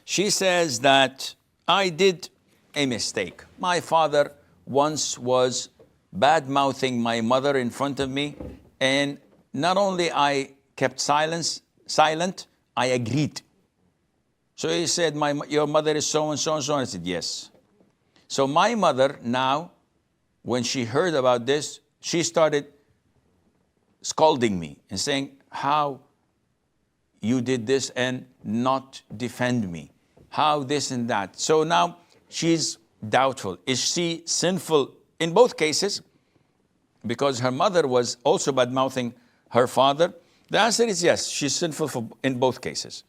She says that I did a mistake. My father once was bad-mouthing my mother in front of me, and not only I kept silent, I agreed. So he said, your mother is so and so and so. And I said, yes. So my mother now, when she heard about this, she started scolding me and saying, how you did this and not defend me? How this and that? So now she's doubtful. Is she sinful in both cases? Because her mother was also bad-mouthing her father. The answer is yes, she's sinful in both cases.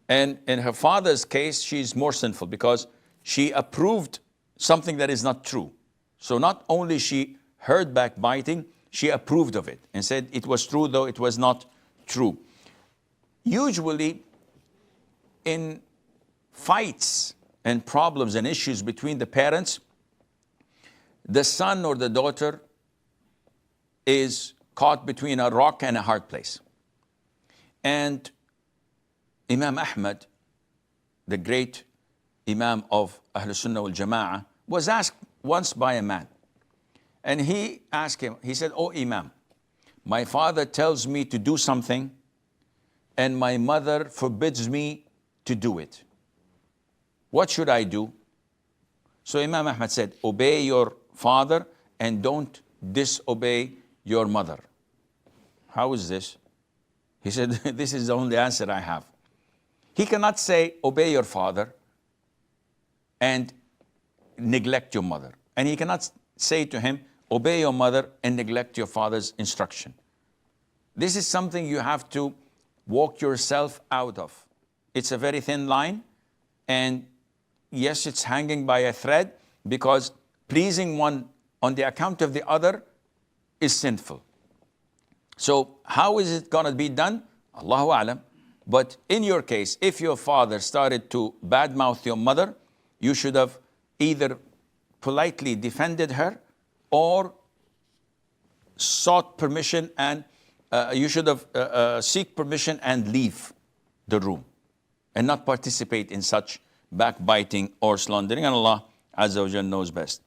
And in her father's case, she's more sinful because she approved something that is not true. So not only she heard backbiting, she approved of it and said it was true, though it was not true. Usually, in fights and problems and issues between the parents, the son or the daughter is caught between a rock and a hard place. And Imam Ahmad, the great Imam of Ahl Sunnah wal Jama'ah, was asked once by a man. And he asked him, he said, "Oh Imam, my father tells me to do something and my mother forbids me to do it. What should I do?" So Imam Ahmad said, obey your father and don't disobey your mother. How is this? He said, this is the only answer I have. He cannot say, obey your father and neglect your mother. And he cannot say to him, obey your mother and neglect your father's instruction. This is something you have to walk yourself out of. It's a very thin line, and yes, it's hanging by a thread, because pleasing one on the account of the other is sinful. So how is it going to be done? Allahu A'lam. But in your case, if your father started to badmouth your mother, you should have either politely defended her or sought permission, and you should have seek permission and leave the room and not participate in such backbiting or slandering. And Allah Azza wa Jalla knows best.